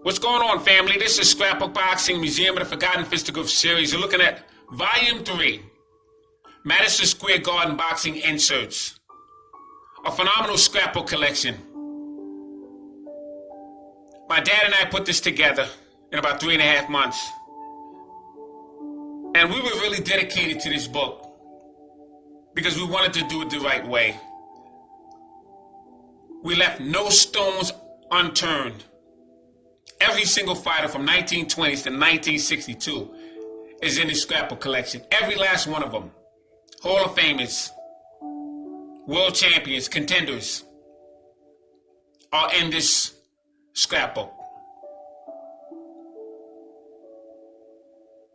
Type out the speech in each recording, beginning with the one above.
What's going on, family? This is Scrapbook Boxing Museum of the Forgotten Fisticuffs series. You're looking at Volume 3, Madison Square Garden Boxing Inserts, a phenomenal scrapbook collection. My dad and I put this together in about 3.5 months. And we were really dedicated to this book because we wanted to do it the right way. We left no stones unturned. Every single fighter from 1920s to 1962 is in the scrapbook collection. Every last one of them. Hall of Famers, world champions, contenders are in this scrapbook.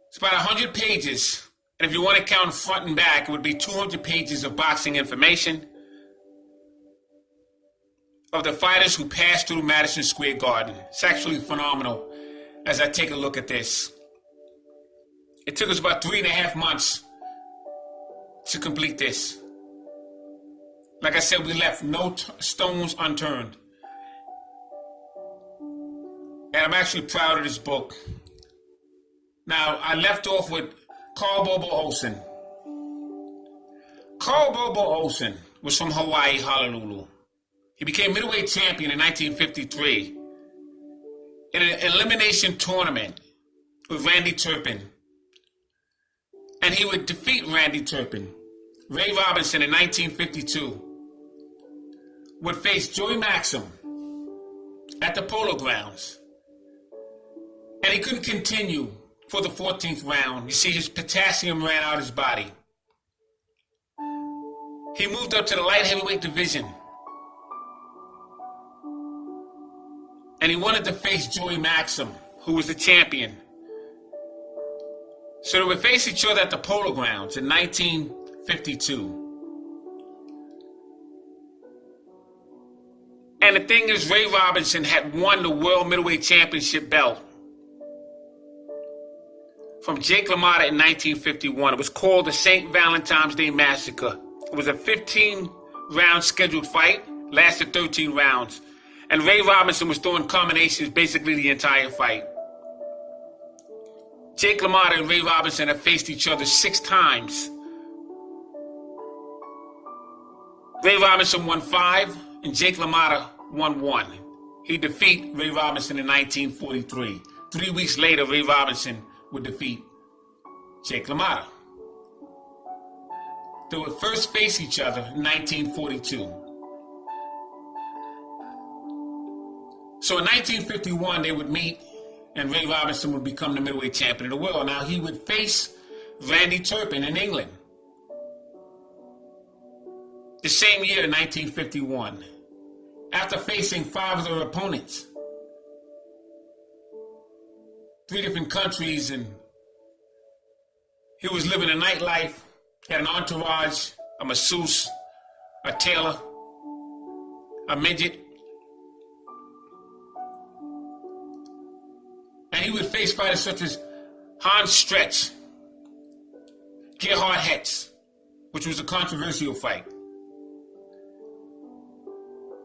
It's about 100 pages. And if you want to count front and back, it would be 200 pages of boxing information of the fighters who passed through Madison Square Garden. It's actually phenomenal as I take a look at this. It took us about 3.5 months to complete this. Like I said, we left no stones unturned. And I'm actually proud of this book. Now, I left off with Carl Bobo Olsen. Carl Bobo Olsen was from Hawaii, Honolulu. He became middleweight champion in 1953 in an elimination tournament with Randy Turpin. And he would defeat Randy Turpin. Ray Robinson in 1952 would face Joey Maxim at the Polo Grounds. And he couldn't continue for the 14th round. You see, his potassium ran out of his body. He moved up to the light heavyweight division. And he wanted to face Joey Maxim, who was the champion. So they would face each other at the Polo Grounds in 1952. And the thing is, Ray Robinson had won the World Middleweight Championship belt from Jake LaMotta in 1951. It was called the St. Valentine's Day Massacre. It was a 15-round scheduled fight, lasted 13 rounds. And Ray Robinson was throwing combinations basically the entire fight. Jake LaMotta and Ray Robinson have faced each other 6 times. Ray Robinson won 5, and Jake LaMotta won 1. He defeated Ray Robinson in 1943. 3 weeks later, Ray Robinson would defeat Jake LaMotta. They would first face each other in 1942. So in 1951, they would meet, and Ray Robinson would become the middleweight champion of the world. Now, he would face Randy Turpin in England the same year, 1951, after facing 5 of their opponents. 3 different countries, and he was living a nightlife, had an entourage, a masseuse, a tailor, a midget. And he would face fighters such as Hans Stretch, Gerhard Hetz, which was a controversial fight.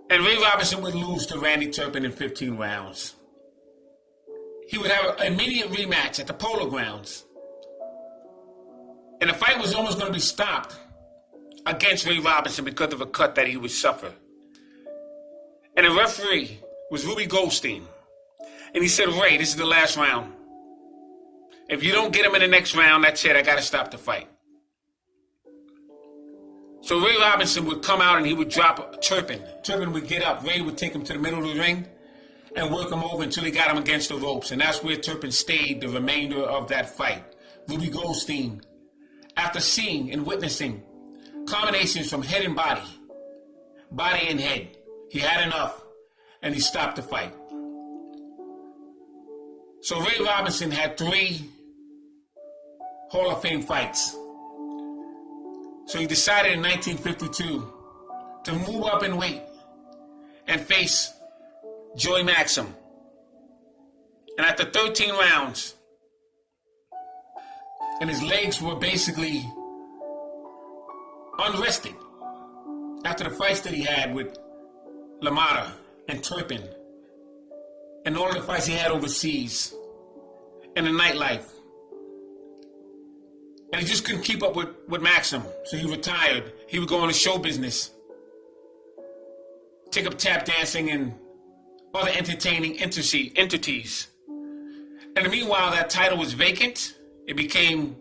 And Ray Robinson would lose to Randy Turpin in 15 rounds. He would have an immediate rematch at the Polo Grounds. And the fight was almost going to be stopped against Ray Robinson because of a cut that he would suffer. And the referee was Ruby Goldstein. And he said, Ray, this is the last round. If you don't get him in the next round, that's it. I got to stop the fight. So Ray Robinson would come out and he would drop Turpin. Turpin would get up. Ray would take him to the middle of the ring and work him over until he got him against the ropes. And that's where Turpin stayed the remainder of that fight. Ruby Goldstein, after seeing and witnessing combinations from head and body and head, he had enough and he stopped the fight. So Ray Robinson had 3 Hall of Fame fights. So he decided in 1952 to move up in weight and face Joey Maxim. And after 13 rounds, and his legs were basically unrested after the fights that he had with LaMotta and Turpin and all of the fights he had overseas and the nightlife. And he just couldn't keep up with Maxim, so he retired. He would go into show business, take up tap dancing and other entertaining entities. And meanwhile, that title was vacant. It became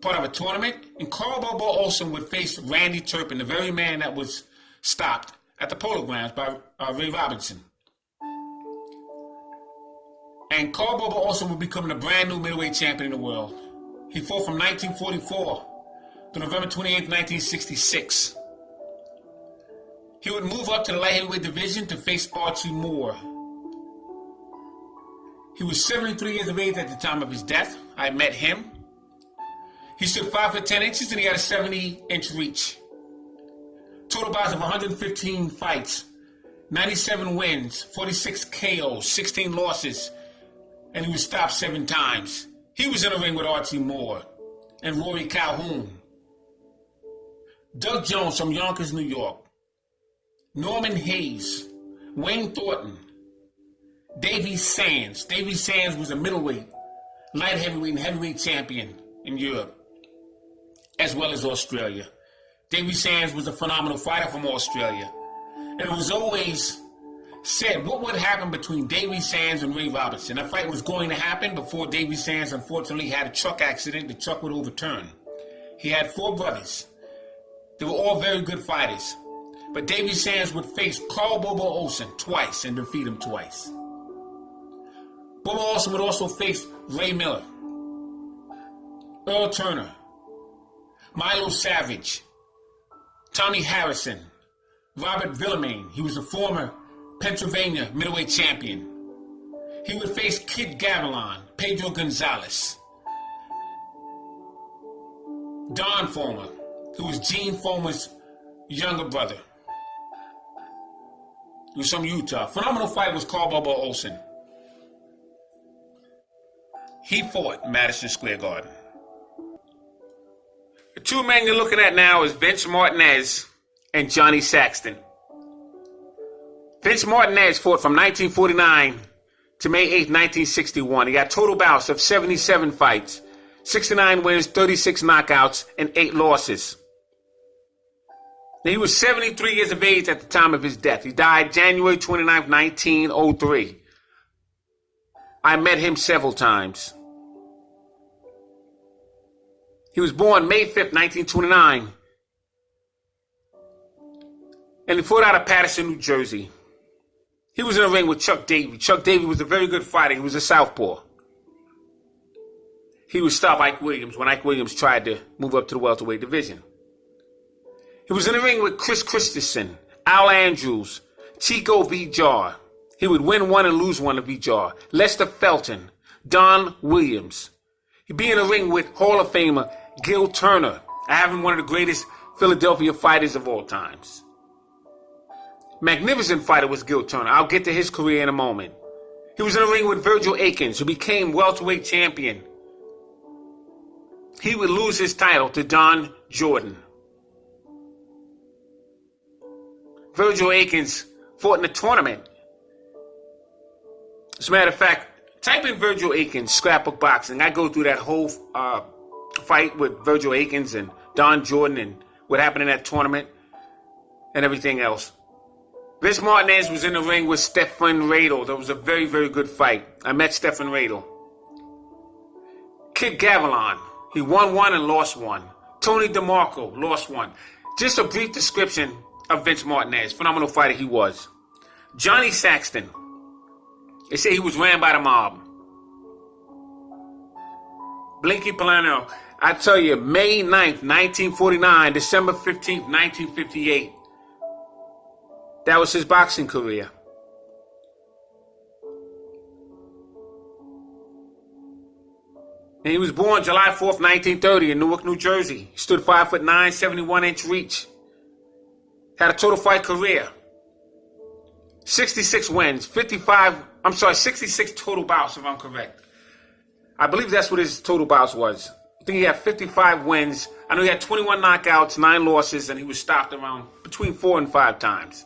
part of a tournament, and Carl Bobo Olsen would face Randy Turpin, the very man that was stopped at the Polo Grounds by Ray Robinson. And Carl Bobo Olsen would become the brand new middleweight champion in the world. He fought from 1944 to November 28, 1966. He would move up to the light heavyweight division to face Archie Moore. He was 73 years of age at the time of his death. I met him. He stood 5 foot 10 inches and he had a 70-inch reach. Total bouts of 115 fights, 97 wins, 46 KOs, 16 losses, and he was stopped 7 times. He was in the ring with Archie Moore and Rory Calhoun. Doug Jones from Yonkers, New York. Norman Hayes, Wayne Thornton, Davey Sands. Davey Sands was a middleweight, light heavyweight, and heavyweight champion in Europe, as well as Australia. Davey Sands was a phenomenal fighter from Australia. And it was always said what would happen between Davey Sands and Ray Robinson. That fight was going to happen before Davey Sands unfortunately had a truck accident. The truck would overturn. He had 4 brothers. They were all very good fighters. But Davey Sands would face Carl Bobo Olsen twice and defeat him twice. Bobo Olsen would also face Ray Miller, Earl Turner, Milo Savage, Tommy Harrison, Robert Villamain. He was a former Pennsylvania middleweight champion. He would face Kid Gavilan, Pedro Gonzalez, Don Foreman, who was Gene Foreman's younger brother. He was from Utah. Phenomenal fighter was Carl Bobo Olsen. He fought Madison Square Garden. The 2 men you're looking at now is Vince Martinez and Johnny Saxton. Vince Martinez fought from 1949 to May 8, 1961. He got total bouts of 77 fights, 69 wins, 36 knockouts, and 8 losses. Now, he was 73 years of age at the time of his death. He died January 29, 1903. I met him several times. He was born May 5th, 1929. And he fought out of Paterson, New Jersey. He was in the ring with Chuck Davey. Chuck Davey was a very good fighter. He was a southpaw. He would stop Ike Williams when Ike Williams tried to move up to the welterweight division. He was in the ring with Chris Christensen, Al Andrews, Chico Vijar. He would win one and lose one to Vijar. Lester Felton, Don Williams. He'd be in the ring with Hall of Famer Gil Turner. I have him one of the greatest Philadelphia fighters of all times. Magnificent fighter was Gil Turner. I'll get to his career in a moment. He was in the ring with Virgil Akins, who became welterweight champion. He would lose his title to Don Jordan. Virgil Akins fought in a tournament. As a matter of fact, type in Virgil Akins, Scrapbook Boxing. I go through that whole fight with Virgil Akins and Don Jordan and what happened in that tournament and everything else. Vince Martinez was in the ring with Stefan Radel. That was a very, very good fight. I met Stefan Radel. Kid Gavilan. He won one and lost one. Tony DeMarco lost one. Just a brief description of Vince Martinez. Phenomenal fighter he was. Johnny Saxton. They say he was ran by the mob. Blinky Palermo. I tell you, May 9th, 1949, December 15th, 1958. That was his boxing career. And he was born July 4th, 1930 in Newark, New Jersey. He stood 5'9", 71-inch reach. Had a total fight career. 66 wins, 66 total bouts, if I'm correct. I believe that's what his total bouts was. I think he had 55 wins. I know he had 21 knockouts, 9 losses, and he was stopped around between 4 and 5 times.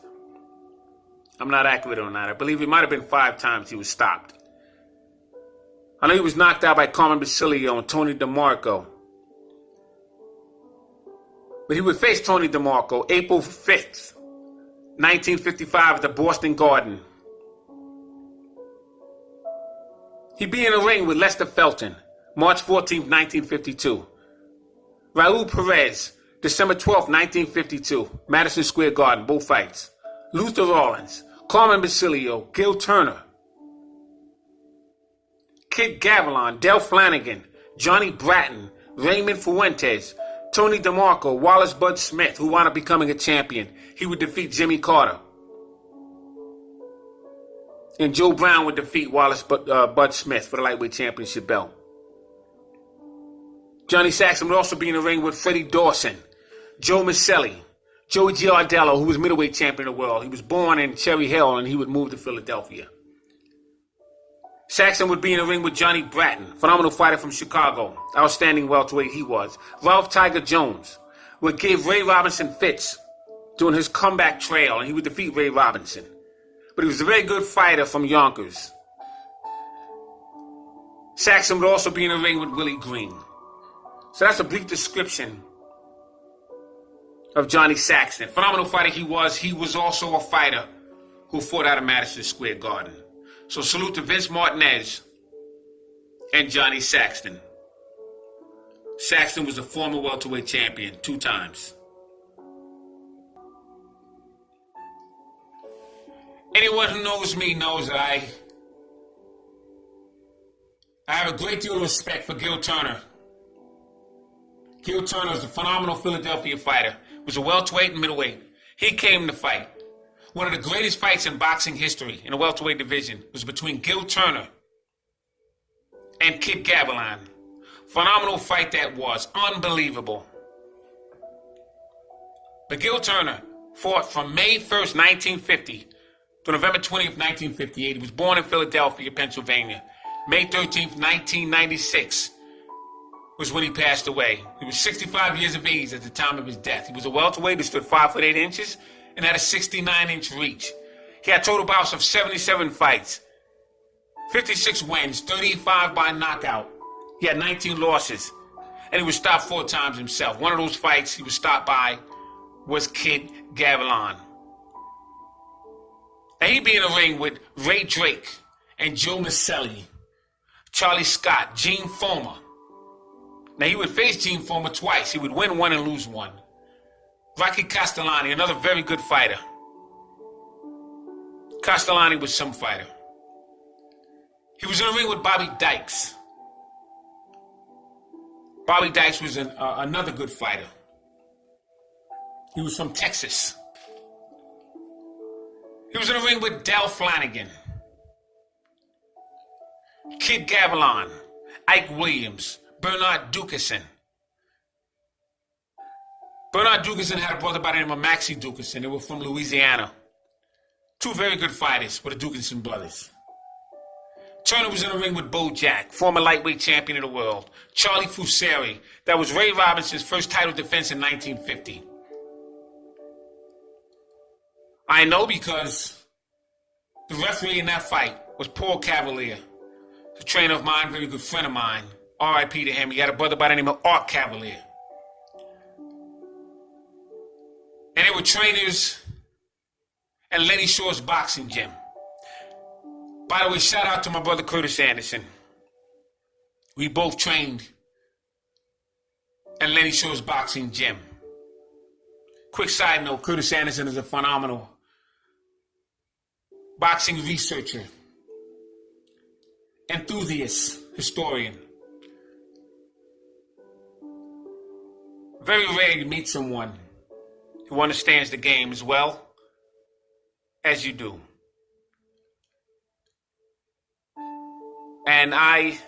I'm not accurate on that. I believe it might have been 5 times he was stopped. I know he was knocked out by Carmen Basilio and Tony DeMarco. But he would face Tony DeMarco April 5th, 1955 at the Boston Garden. He'd be in a ring with Lester Felton, March 14th, 1952. Raul Perez, December 12th, 1952, Madison Square Garden, both fights. Luther Rollins, Carmen Basilio, Gil Turner, Kid Gavilan, Del Flanagan, Johnny Bratton, Raymond Fuentes, Tony DeMarco, Wallace Bud Smith, who wound up becoming a champion. He would defeat Jimmy Carter. And Joe Brown would defeat Bud Smith for the lightweight championship belt. Johnny Saxton would also be in the ring with Freddie Dawson, Joe Maselli, Joey Giardello, who was middleweight champion of the world. He was born in Cherry Hill and he would move to Philadelphia. Saxton would be in the ring with Johnny Bratton, phenomenal fighter from Chicago, outstanding welterweight he was. Ralph Tiger Jones would give Ray Robinson fits during his comeback trail and he would defeat Ray Robinson. But he was a very good fighter from Yonkers. Saxton would also be in the ring with Willie Green. So that's a brief description of Johnny Saxton. Phenomenal fighter he was. He was also a fighter who fought out of Madison Square Garden. So salute to Vince Martinez and Johnny Saxton. Saxton was a former welterweight champion 2 times. Anyone who knows me knows that I have a great deal of respect for Gil Turner. Gil Turner is a phenomenal Philadelphia fighter. Was a welterweight and middleweight. He came to fight. One of the greatest fights in boxing history in the welterweight division was between Gil Turner and Kid Gavilan. Phenomenal fight that was. Unbelievable. But Gil Turner fought from May 1st, 1950 to November 20th, 1958. He was born in Philadelphia, Pennsylvania. May 13th, 1996 was when he passed away. He was 65 years of age at the time of his death. He was a welterweight who stood 5 foot 8 inches and had a 69-inch reach. He had total bouts of 77 fights, 56 wins, 35 by knockout. He had 19 losses, and he was stopped 4 times himself. One of those fights he was stopped by was Kid Gavilan. And he'd be in the ring with Ray Drake and Joe Maselli, Charlie Scott, Gene Foreman. Now, he would face Gene Foreman twice. He would win 1 and lose 1. Rocky Castellani, another very good fighter. Castellani was some fighter. He was in the ring with Bobby Dykes. Bobby Dykes was another good fighter. He was from Texas. He was in the ring with Del Flanagan, Kid Gavilan, Ike Williams, Bernard Dukeson. Bernard Dukeson had a brother by the name of Maxie Dukeson. They were from Louisiana. 2 very good fighters for the Dukeson brothers. Turner was in the ring with Bo Jack, former lightweight champion of the world. Charlie Fusari, that was Ray Robinson's first title defense in 1950. I know because the referee in that fight was Paul Cavalier, a trainer of mine, very good friend of mine. R.I.P. to him. He had a brother by the name of Art Cavalier. And they were trainers at Lenny Shore's boxing gym. By the way, shout out to my brother Curtis Anderson. We both trained at Lenny Shore's boxing gym. Quick side note, Curtis Anderson is a phenomenal boxing researcher, enthusiast, historian. Very rare you meet someone who understands the game as well as you do. And I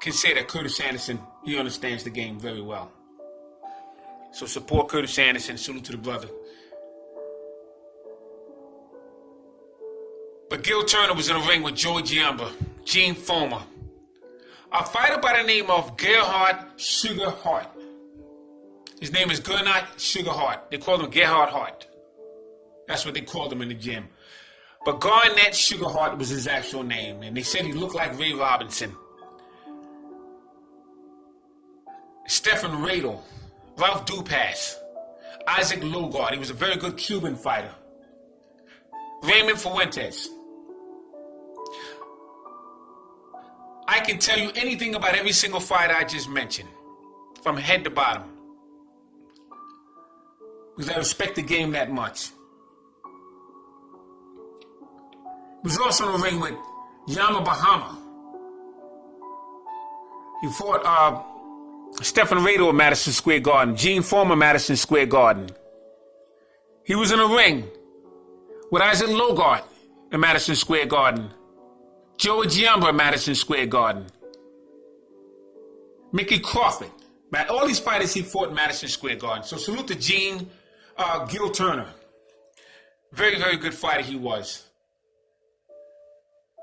can say that Curtis Anderson, he understands the game very well. So support Curtis Anderson. Salute to the brother. But Gil Turner was in the ring with Joey Giamba, Gene Foreman, a fighter by the name of Gerhard Sugar Hart. His name is Gernot Sugar Hart. They call him Gerhard Hart. That's what they called him in the gym. But Garnett Sugarheart was his actual name, and they said he looked like Ray Robinson. Stephen Radel, Ralph Dupas, Isaac Logard. He was a very good Cuban fighter. Raymond Fuentes. I can tell you anything about every single fighter I just mentioned, from head to bottom, because I respect the game that much. He was also in the ring with Yama Bahama. He fought Stephen Radel at Madison Square Garden, Gene Foreman, Madison Square Garden. He was in the ring with Isaac Logard at Madison Square Garden, Joey Giambra at Madison Square Garden, Mickey Crawford. All these fighters he fought at Madison Square Garden. So salute to Gene, Gil Turner. Very, very good fighter he was.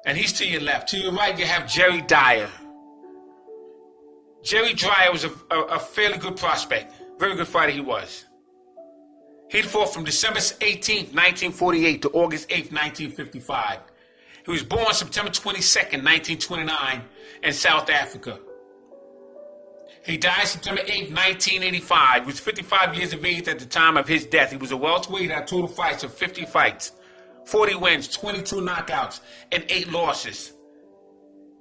And he's to your left. To your right, you have Jerry Dyer. Jerry Dyer was a fairly good prospect. Very good fighter he was. He fought from December 18th, 1948 to August 8th, 1955. He was born September 22nd, 1929 in South Africa. He died September 8th, 1985. He was 55 years of age at the time of his death. He was a welterweight at total fights of 50 fights, 40 wins, 22 knockouts, and 8 losses.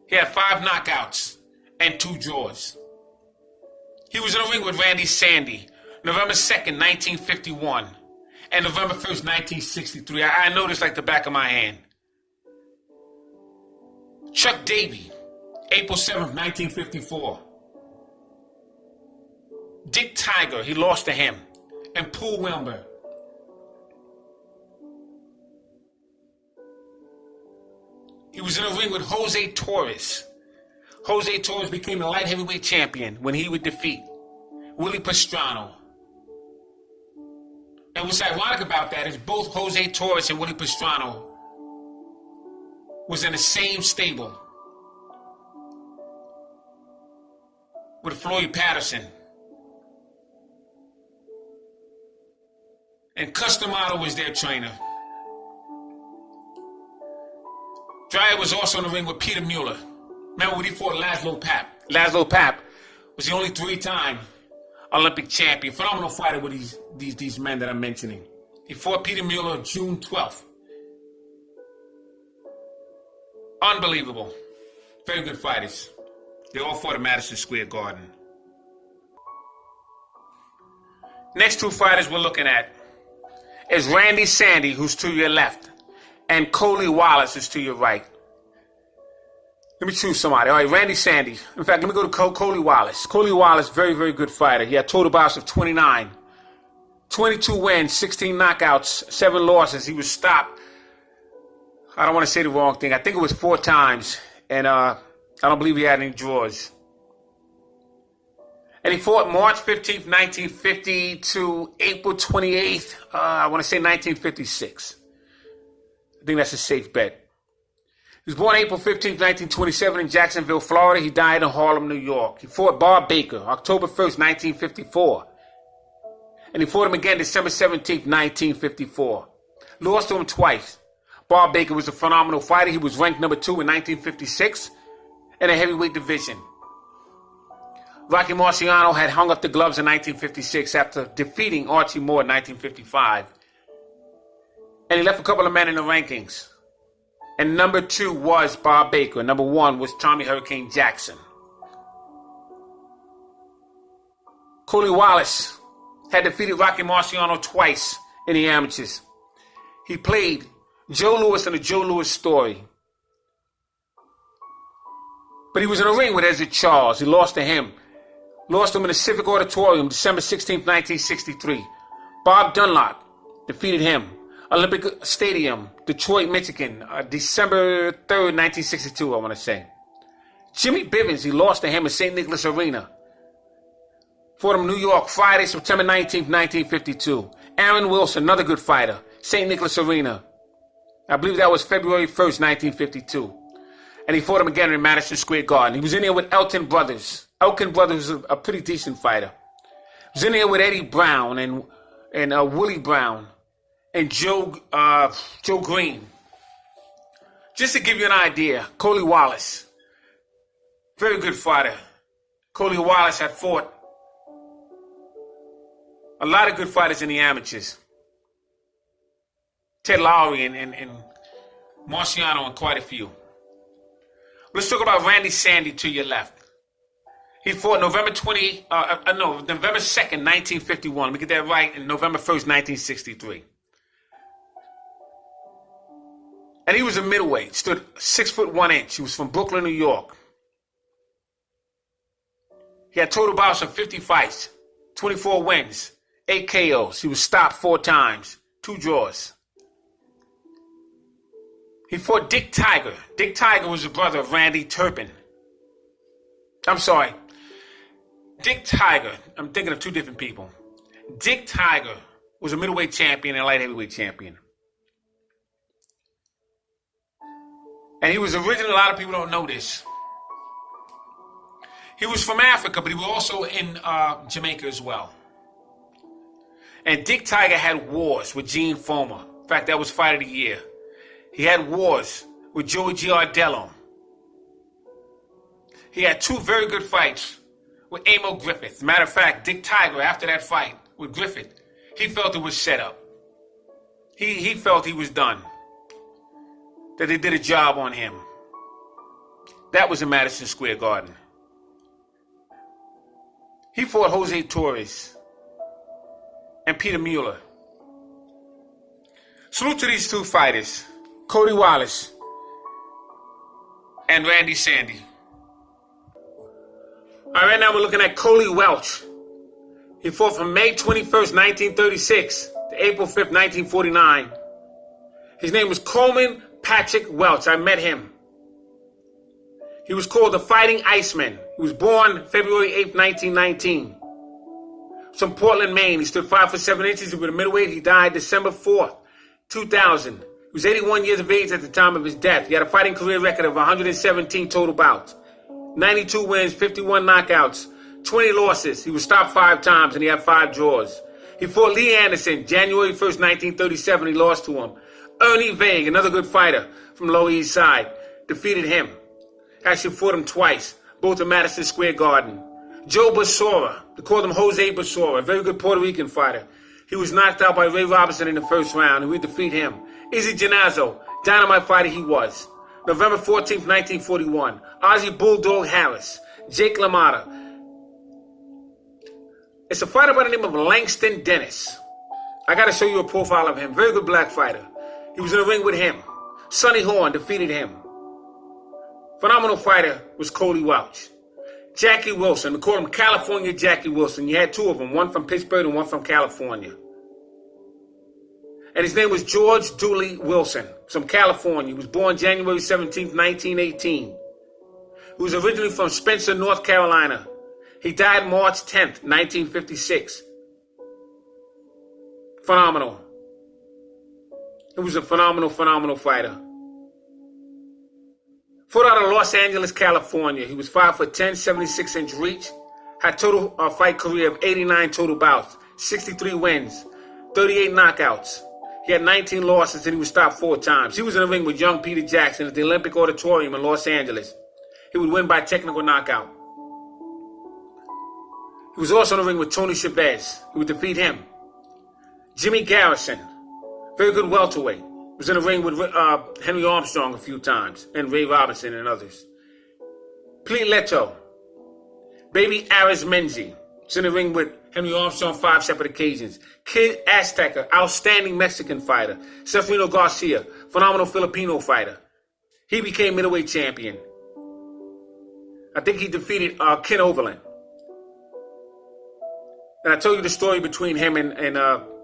He had 5 knockouts and 2 draws. He was in the ring with Randy Sandy, November 2nd, 1951, and November 1st, 1963. I know this like the back of my hand. Chuck Davey, April 7th, 1954. Dick Tiger, he lost to him, and Paul Wilbur. He was in a ring with Jose Torres. Jose Torres became the light heavyweight champion when he would defeat Willie Pastrana. And what's ironic about that is both Jose Torres and Willie Pastrana was in the same stable with Floyd Patterson. And Customato was their trainer. Dyer was also in the ring with Peter Mueller. Remember when he fought Laszlo Papp? Laszlo Papp was the only 3-time Olympic champion. Phenomenal fighter with these men that I'm mentioning. He fought Peter Mueller June 12th. Unbelievable. Very good fighters. They all fought at Madison Square Garden. Next 2 fighters we're looking at is Randy Sandy, who's to your left, and Cody Wallace, who's to your right. Let me choose somebody. All right, Randy Sandy. In fact, let me go to Cody Wallace. Cody Wallace, very, very good fighter. He had total bouts of 29. 22 wins, 16 knockouts, 7 losses. He was stopped. I don't want to say the wrong thing. I think it was 4 times. And I don't believe he had any draws. And he fought March 15th, 1950 to April 28th, I want to say 1956. I think that's a safe bet. He was born April 15th, 1927 in Jacksonville, Florida. He died in Harlem, New York. He fought Bob Baker, October 1st, 1954. And he fought him again December 17th, 1954. Lost to him twice. Bob Baker was a phenomenal fighter. He was ranked number 2 in 1956 in a heavyweight division. Rocky Marciano had hung up the gloves in 1956 after defeating Archie Moore in 1955. And he left a couple of men in the rankings. And number 2 was Bob Baker. Number 1 was Tommy Hurricane Jackson. Cody Wallace had defeated Rocky Marciano twice in the amateurs. He played Joe Louis in the Joe Louis story. But he was in a ring with Ezra Charles. He lost to him. Lost him in the Civic Auditorium, December 16th, 1963. Bob Dunlop defeated him. Olympic Stadium, Detroit, Michigan, December 3rd, 1962, I want to say. Jimmy Bivens, he lost to him at St. Nicholas Arena. Fought him in New York, Friday, September 19th, 1952. Aaron Wilson, another good fighter, St. Nicholas Arena. I believe that was February 1st, 1952. And he fought him again in Madison Square Garden. He was in there with Elton Brothers. Elkin Brothers was a pretty decent fighter. He was in there with Eddie Brown and Willie Brown and Joe Green. Just to give you an idea, Cody Wallace, very good fighter. Cody Wallace had fought a lot of good fighters in the amateurs. Ted Lowry and Marciano and quite a few. Let's talk about Randy Sandy to your left. He fought November 2nd, 1951. Let me get that right. And November 1st, 1963. And he was a middleweight. Stood 6'1". He was from Brooklyn, New York. He had total bouts of 50 fights, 24 wins, 8 KOs. He was stopped 4 times, 2 draws. He fought Dick Tiger. Dick Tiger was the brother of Randy Turpin. I'm sorry. Dick Tiger, I'm thinking of 2 different people. Dick Tiger was a middleweight champion and a light heavyweight champion. And he was originally, a lot of people don't know this. He was from Africa, but he was also in Jamaica as well. And Dick Tiger had wars with Gene Foreman. In fact, that was Fight of the Year. He had wars with Joey Giardello. He had 2 very good fights with Amo Griffith. Matter of fact, Dick Tiger, after that fight with Griffith, he felt it was set up. He felt he was done. That they did a job on him. That was in Madison Square Garden. He fought Jose Torres and Peter Mueller. Salute to these 2 fighters, Cody Wallace and Randy Sandy. All right, now we're looking at Cody Welch. He fought from May 21st, 1936 to April 5th, 1949. His name was Coleman Patrick Welch. I met him. He was called the Fighting Iceman. He was born February 8th, 1919. From Portland, Maine. He stood 5'7" He was a middleweight. He died December 4th, 2000. He was 81 years of age at the time of his death. He had a fighting career record of 117 total bouts, 92 wins, 51 knockouts, 20 losses. He was stopped 5 times and he had 5 draws. He fought Lee Anderson January 1st, 1937. He lost to him. Ernie Vague, another good fighter from Lower East Side, defeated him. Actually fought him twice, both at Madison Square Garden. Joe Basora, they called him Jose Basora, a very good Puerto Rican fighter. He was knocked out by Ray Robinson in the first round, and we defeat him. Izzy Genazzo, dynamite fighter he was. November 14th, 1941. Ozzie Bulldog Harris, Jake LaMotta. It's a fighter by the name of Langston Dennis. I got to show you a profile of him. Very good black fighter. He was in the ring with him. Sonny Horn defeated him. Phenomenal fighter was Cody Welch. Jackie Wilson, we call him California Jackie Wilson. You had 2 of them, one from Pittsburgh and one from California. And his name was George Dooley Wilson, from California. He was born January 17th, 1918. He was originally from Spencer, North Carolina. He died March 10th, 1956. Phenomenal. He was a phenomenal fighter. Fought out of Los Angeles, California. He was 5'10", 76-inch reach. Had total fight career of 89 total bouts, 63 wins, 38 knockouts. He had 19 losses and he was stopped 4 times. He was in the ring with young Peter Jackson at the Olympic Auditorium in Los Angeles. He would win by technical knockout. He was also in the ring with Tony Chavez. He would defeat him. Jimmy Garrison, very good welterweight. Was in the ring with Henry Armstrong a few times, and Ray Robinson and others. Pete Leto, Baby Arizmendi, was in the ring with Henry Armstrong 5 separate occasions. Kid Azteca, outstanding Mexican fighter. Seferino Garcia, phenomenal Filipino fighter. He became middleweight champion. I think he defeated Ken Overland. And I told you the story between him and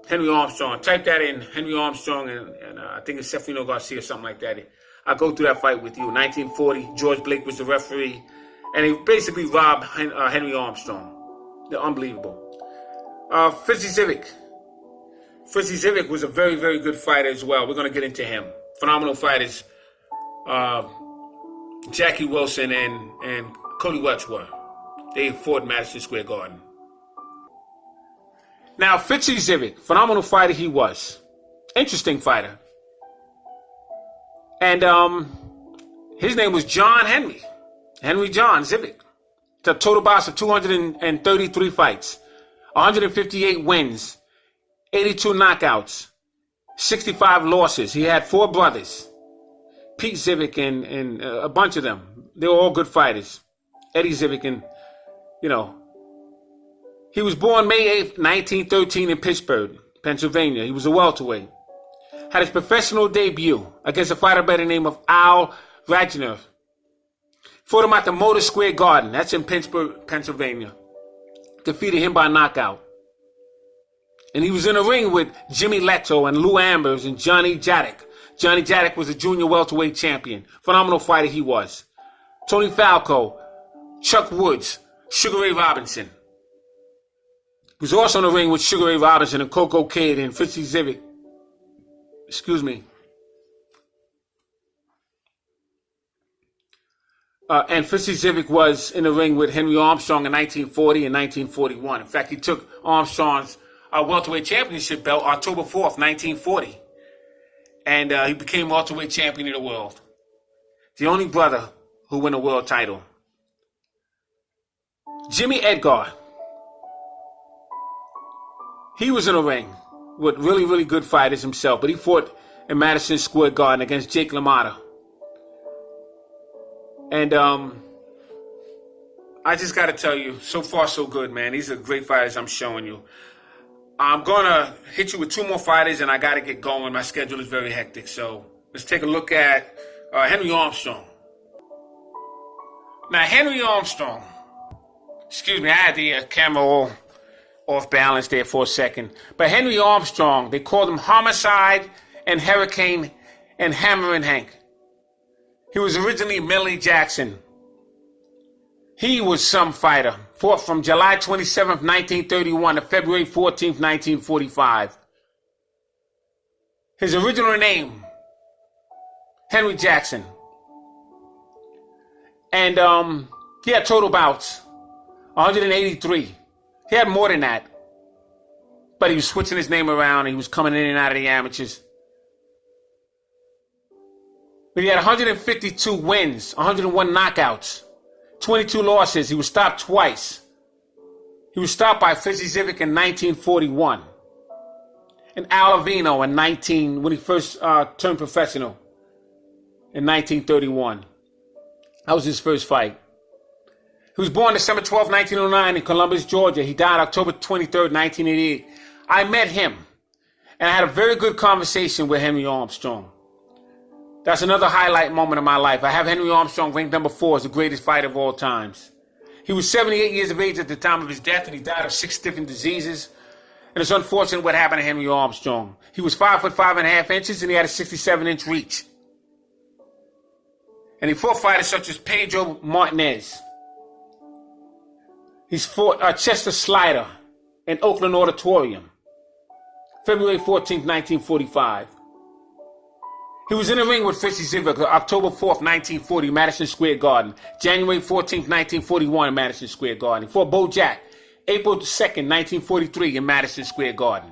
Henry Armstrong. Type that in, Henry Armstrong and I think it's Seferino Garcia or something like that. I'll go through that fight with you. 1940, George Blake was the referee. And he basically robbed Henry Armstrong. They're unbelievable. Fritzy Zivic. Fritzy Zivic was a very, very good fighter as well. We're going to get into him. Phenomenal fighters. Jackie Wilson and Cody Welch were. They fought Madison Square Garden. Now, Fitzy Zivic, phenomenal fighter he was. Interesting fighter. And his name was John Henry. Henry John Zivic. It's a total bout of 233 fights, 158 wins, 82 knockouts, 65 losses. He had 4 brothers, Pete Zivic and a bunch of them. They were all good fighters. Eddie Zivic and, he was born May 8th, 1913 in Pittsburgh, Pennsylvania. He was a welterweight. Had his professional debut against a fighter by the name of Al Ragnar. Fought him at the Madison Square Garden. That's in Pittsburgh, Pennsylvania. Defeated him by knockout. And he was in a ring with Jimmy Leto and Lou Ambers and Johnny Jadek. Johnny Jadek was a junior welterweight champion. Phenomenal fighter he was. Tony Falco, Chuck Woods, Sugar Ray Robinson. He was also in the ring with Sugar Ray Robinson and Coco Cade and Fritzy Zivic. Excuse me. And Fritzy Zivic was in the ring with Henry Armstrong in 1940 and 1941. In fact, he took Armstrong's welterweight championship belt October 4th, 1940. And he became welterweight champion of the world. The only brother who won a world title. Jimmy Edgar. He was in a ring with really, really good fighters himself, but he fought in Madison Square Garden against Jake LaMotta. And I just got to tell you, so far so good, man. These are great fighters I'm showing you. I'm going to hit you with 2 more fighters, and I got to get going. My schedule is very hectic. So let's take a look at Henry Armstrong. Now, Henry Armstrong, excuse me, I had the camera all off balance there for a second. But Henry Armstrong, they called him Homicide and Hurricane and Hammerin' Hank. He was originally Millie Jackson. He was some fighter. Fought from July 27th, 1931 to February 14th, 1945. His original name, Henry Jackson. And he had total bouts, 183. He had more than that. But he was switching his name around and he was coming in and out of the amateurs. But he had 152 wins, 101 knockouts, 22 losses. He was stopped twice. He was stopped by Fritzy Zivic in 1941. And Al Avino when he first turned professional in 1931. That was his first fight. He was born December 12, 1909 in Columbus, Georgia. He died October 23rd, 1988. I met him, and I had a very good conversation with Henry Armstrong. That's another highlight moment of my life. I have Henry Armstrong ranked number 4 as the greatest fighter of all times. He was 78 years of age at the time of his death, and he died of 6 different diseases. And it's unfortunate what happened to Henry Armstrong. He was 5'5.5" and he had a 67-inch reach. And he fought fighters such as Pedro Martinez. He's fought Chester Slider in Oakland Auditorium, February 14th, 1945. He was in the ring with Fritzy Zivic October 4th, 1940, Madison Square Garden. January 14th, 1941 in Madison Square Garden. He fought Bo Jack April 2nd, 1943 in Madison Square Garden.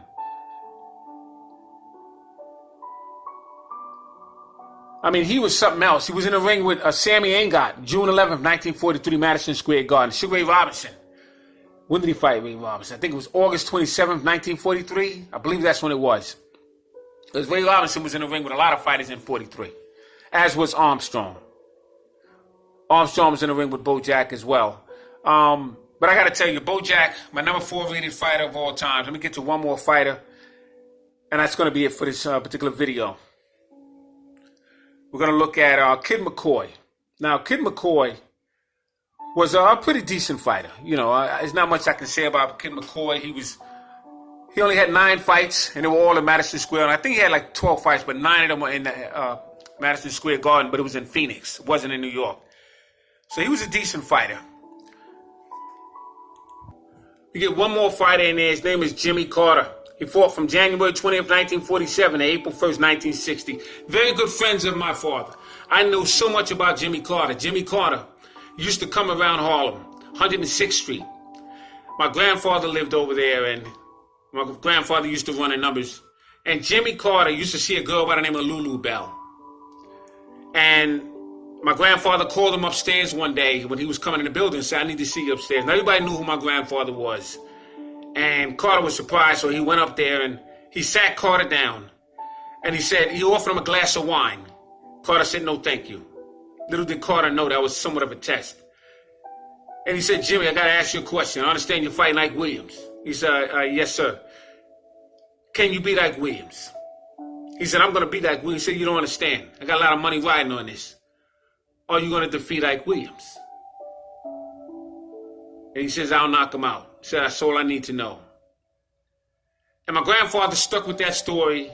I mean, he was something else. He was in the ring with Sammy Engot, June 11th, 1943, Madison Square Garden. Sugar Ray Robinson. When did he fight Ray Robinson? I think it was August 27th, 1943. I believe that's when it was. Because Ray Robinson was in the ring with a lot of fighters in 43, as was Armstrong. Armstrong was in the ring with Bo Jack as well. But I got to tell you, Bo Jack, my number 4 rated fighter of all time. Let me get to one more fighter, and that's going to be it for this particular video. We're going to look at Kid McCoy. Now, Kid McCoy was a pretty decent fighter. You know, there's not much I can say about Kid McCoy. He only had 9 fights, and they were all in Madison Square. And I think he had like 12 fights, but 9 of them were in the Madison Square Garden, but it was in Phoenix. It wasn't in New York. So he was a decent fighter. We get one more fighter in there. His name is Jimmy Carter. He fought from January 20th, 1947 to April 1st, 1960. Very good friends of my father. I knew so much about Jimmy Carter. Jimmy Carter used to come around Harlem, 106th Street. My grandfather lived over there, and my grandfather used to run the numbers. And Jimmy Carter used to see a girl by the name of Lulu Bell. And my grandfather called him upstairs one day when he was coming in the building and said, I need to see you upstairs. And everybody knew who my grandfather was. And Carter was surprised, so he went up there and he sat Carter down. And he said, he offered him a glass of wine. Carter said, no, thank you. Little did Carter know that was somewhat of a test. And he said, Jimmy, I got to ask you a question. I understand you're fighting Ike Williams. He said, yes, sir. Can you beat Ike Williams? He said, I'm going to beat Ike Williams. He said, you don't understand. I got a lot of money riding on this. Are you going to defeat Ike Williams? And he says, I'll knock him out. He said, that's all I need to know. And my grandfather stuck with that story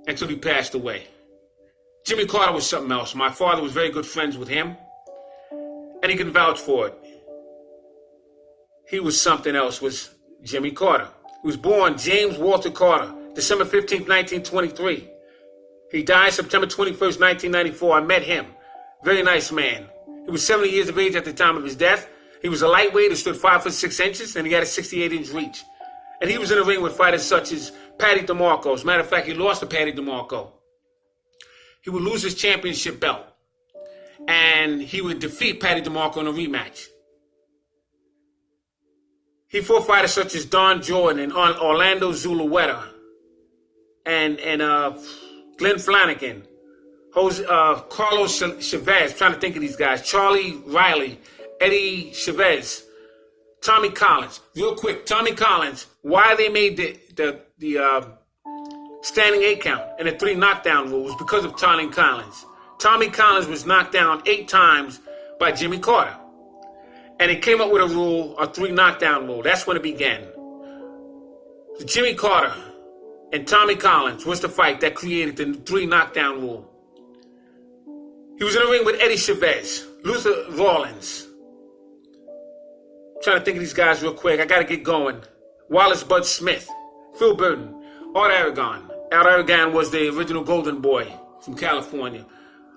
until he passed away. Jimmy Carter was something else. My father was very good friends with him, and he can vouch for it. He was something else, was Jimmy Carter. He was born James Walter Carter, December 15th, 1923. He died September 21st, 1994. I met him. Very nice man. He was 70 years of age at the time of his death. He was a lightweight who stood 5'6", and he had a 68-inch reach. And he was in the ring with fighters such as Patty DeMarco. As a matter of fact, he lost to Patty DeMarco. He would lose his championship belt. And he would defeat Patty DeMarco in a rematch. He fought fighters such as Don Jordan and Orlando Zulueta and Glenn Flanagan, Carlos Chavez, I'm trying to think of these guys, Charlie Riley, Eddie Chavez, Tommy Collins. Real quick, Tommy Collins, why they made the standing 8 count and the 3 knockdown rule was because of Tommy Collins. Tommy Collins was knocked down 8 times by Jimmy Carter. And he came up with a rule, a 3 knockdown rule. That's when it began. So Jimmy Carter and Tommy Collins was the fight that created the 3 knockdown rule. He was in the ring with Eddie Chavez, Luther Rawlins. I'm trying to think of these guys real quick. I got to get going. Wallace Bud Smith, Phil Burton, Art Aragon. Art Aragon was the original Golden Boy from California.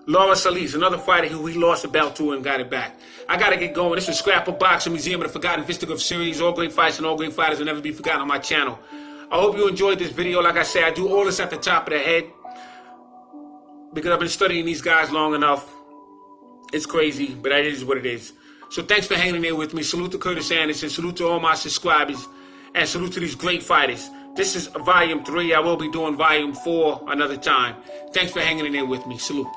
Laura Solis, another fighter who he lost the belt to and got it back. I got to get going. This is Scrapbook Boxing Museum of the Forgotten Fisticuffs series. All great fights and all great fighters will never be forgotten on my channel. I hope you enjoyed this video. Like I said, I do all this at the top of the head because I've been studying these guys long enough. It's crazy, but it is what it is. So thanks for hanging there with me. Salute to Curtis Anderson. Salute to all my subscribers. And salute to these great fighters. This is volume 3. I will be doing volume 4 another time. Thanks for hanging in there with me. Salute.